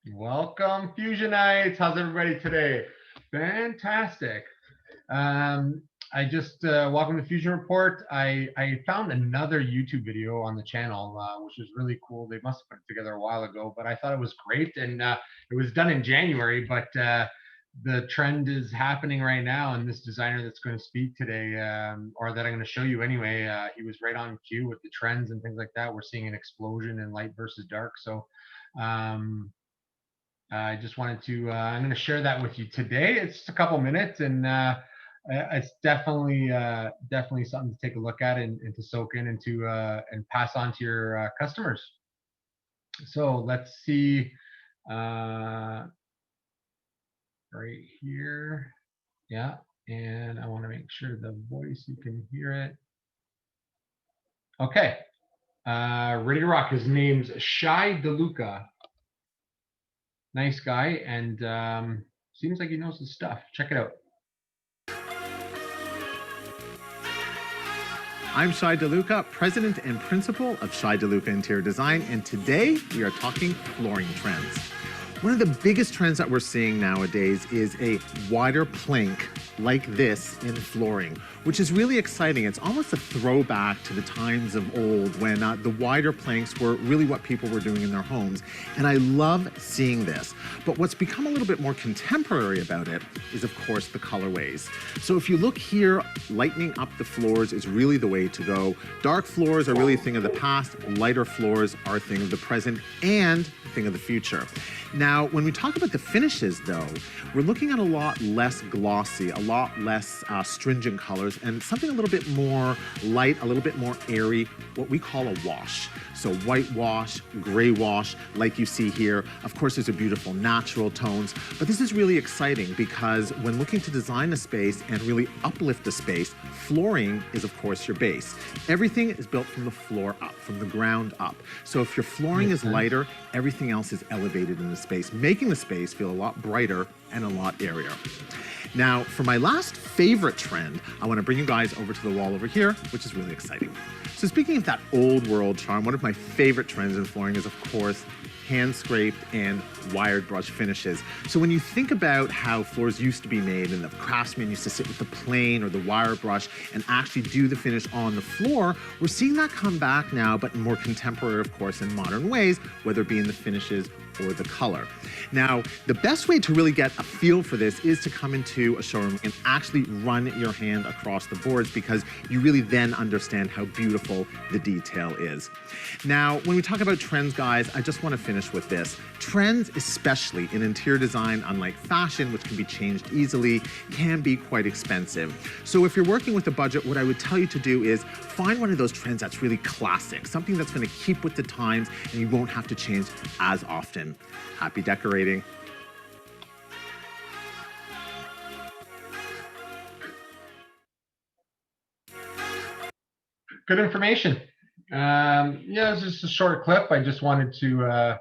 Welcome, Fusionites. How's everybody today? Fantastic. I just welcome to Fusion Report. I found another YouTube video on the channel, which is really cool. They must have put it together a while ago, but I thought it was great. And it was done in January, but the trend is happening right now. And this designer that's going to speak today, or that I'm going to show you anyway, he was right on cue with the trends and things like that. We're seeing an explosion in light versus dark. So um, I just wanted to, I'm going to share that with you today. It's just a couple minutes, and it's definitely something to take a look at and to soak in and pass on to your customers. So let's see uh, right here. Yeah. And I want to make sure the voice, you can hear it. Okay. Ready to rock. His name's Shai Deluca. Nice guy, and seems like he knows his stuff. Check it out. I'm Shai Deluca, President and Principal of Shai Deluca Interior Design, and today we are talking flooring trends. One of the biggest trends that we're seeing nowadays is a wider plank like this in flooring, which is really exciting. It's almost a throwback to the times of old when the wider planks were really what people were doing in their homes. And I love seeing this. But what's become a little bit more contemporary about it is, of course, the colorways. So if you look here, lightening up the floors is really the way to go. Dark floors are really a thing of the past. Lighter floors are a thing of the present and a thing of the future. Now, when we talk about the finishes, though, we're looking at a lot less glossy, a lot less stringent colors, and something a little bit more light, a little bit more airy, what we call a wash. So white wash, gray wash, like you see here. Of course, there's a beautiful natural tones, but this is really exciting because when looking to design a space and really uplift a space, flooring is, of course, your base. Everything is built from the floor up, from the ground up. So if your flooring is lighter, everything else is elevated in the space, making the space feel a lot brighter and a lot airier. Now, for my last favorite trend, I want to bring you guys over to the wall over here, which is really exciting. So speaking of that old world charm, one of my favorite trends in flooring is, of course, hand scraped and wired brush finishes. So when you think about how floors used to be made and the craftsmen used to sit with the plane or the wire brush and actually do the finish on the floor, we're seeing that come back now, but in more contemporary, of course, in modern ways, whether it be in the finishes or the color. Now, the best way to really get a feel for this is to come into a showroom and actually run your hand across the boards, because you really then understand how beautiful the detail is. Now, when we talk about trends, guys, I just want to finish with this. Trends, especially in interior design, unlike fashion, which can be changed easily, can be quite expensive. So if you're working with a budget, what I would tell you to do is find one of those trends that's really classic, something that's going to keep with the times and you won't have to change as often. Happy decorating. Good information. Yeah, it's just a short clip. I just wanted to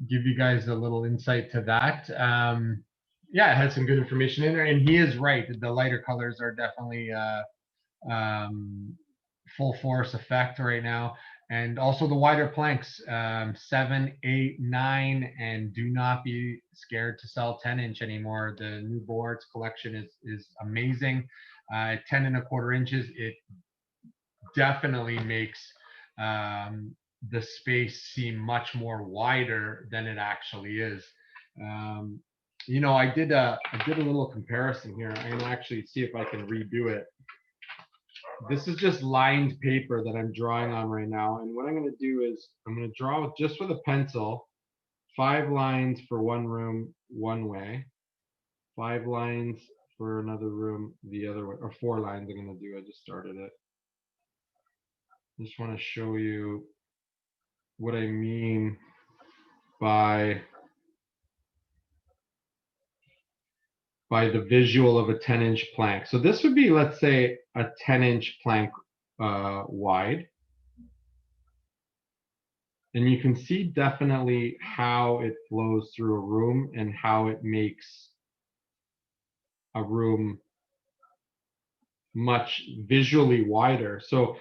give you guys a little insight to that. Yeah, it has some good information in there, and he is right. The lighter colors are definitely full force effect right now, and also the wider planks, 7, 8, 9, and do not be scared to sell 10-inch anymore. The new boards collection is amazing. 10 1/4 inches, it definitely makes the space seem much more wider than it actually is. You know, I did a little comparison here. I'm gonna actually see if I can redo it. This is just lined paper that I'm drawing on right now, and what I'm gonna do is I'm gonna draw just with a pencil 5 lines for one room one way, 5 lines for another room the other way, or 4 lines I'm gonna do. I just started it. Just want to show you what I mean by the visual of a 10-inch plank. So this would be, let's say, a 10-inch plank wide. And you can see definitely how it flows through a room and how it makes a room much visually wider. So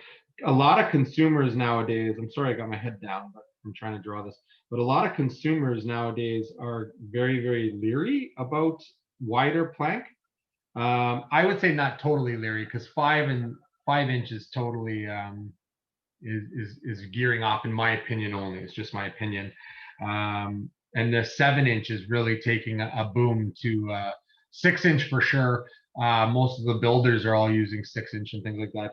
a lot of consumers nowadays, I'm sorry I got my head down, but I'm trying to draw this. but a lot of consumers nowadays are very, very leery about wider plank. I would say not totally leery, because 5 inches totally is gearing off, in my opinion only. It's just my opinion. And the 7 inch is really taking a boom to 6 inch for sure. Most of the builders are all using 6 inch and things like that,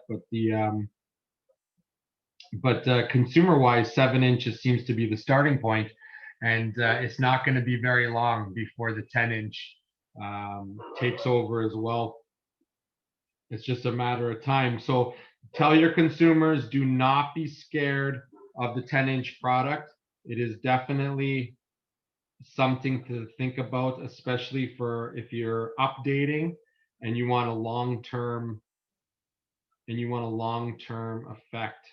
but consumer wise, 7 inches seems to be the starting point, and it's not going to be very long before the 10 inch takes over as well. It's just a matter of time. So tell your consumers, do not be scared of the 10 inch product. It is definitely something to think about, especially for if you're updating and you want a long-term effect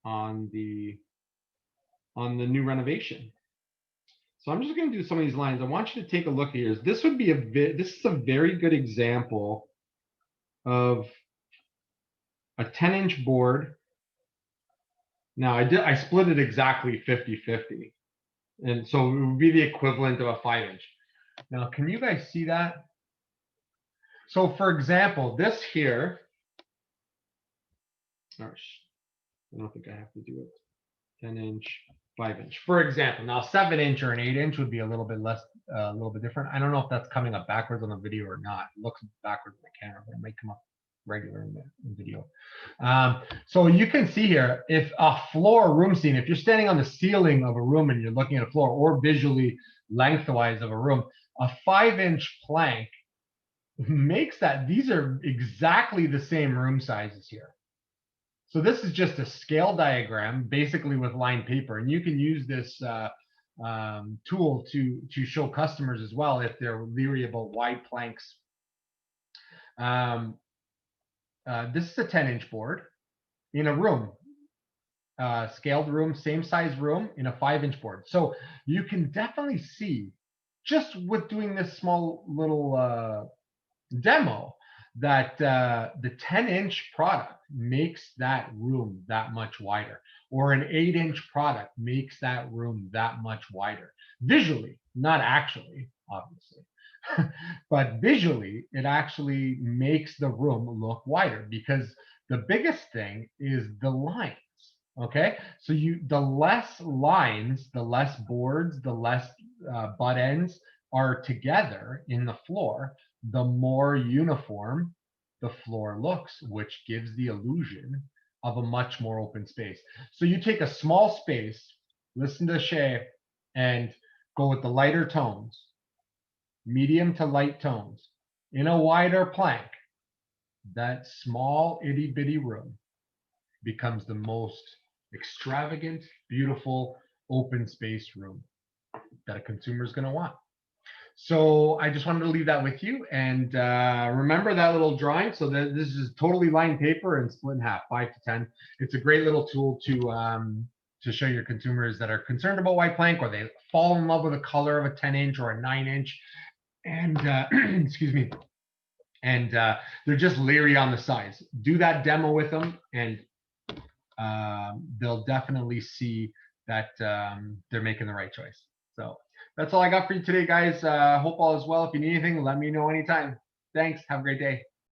on the new renovation. So I'm just going to do some of these lines. I want you to take a look here. This is a very good example of a 10-inch board. Now I split it exactly 50-50. And so it would be the equivalent of a 5-inch. Now, can you guys see that? So for example, this here, I don't think I have to do it. 10-inch, 5-inch. For example, now 7-inch or an 8-inch would be a little bit less, a little bit different. I don't know if that's coming up backwards on the video or not. It looks backwards on the camera, but it might come up regular in the video. So you can see here, if a floor room scene, if you're standing on the ceiling of a room and you're looking at a floor, or visually lengthwise of a room, a 5-inch plank makes that, these are exactly the same room sizes here. So this is just a scale diagram, basically with lined paper, and you can use this tool to show customers as well if they're leery about wide planks. This is a 10-inch board in a room, scaled room, same size room in a 5-inch board. So you can definitely see, just with doing this small little demo, that the 10-inch product makes that room that much wider, or an 8-inch product makes that room that much wider. Visually, not actually, obviously. But visually, it actually makes the room look wider, because the biggest thing is the lines. Okay, so the less lines, the less boards, the less butt ends are together in the floor, the more uniform the floor looks, which gives the illusion of a much more open space. So you take a small space, listen to Shai, and go with the lighter tones, medium to light tones, in a wider plank. That small itty bitty room becomes the most extravagant, beautiful, open space room that a consumer is going to want. So I just wanted to leave that with you, and remember that little drawing. So this is totally lined paper and split in half, 5 to 10. It's a great little tool to show your consumers that are concerned about white plank, or they fall in love with the color of a 10-inch or a 9-inch, and excuse me, and they're just leery on the size. Do that demo with them, and they'll definitely see that they're making the right choice. So that's all I got for you today, guys. Hope all is well. If you need anything, let me know anytime. Thanks. Have a great day.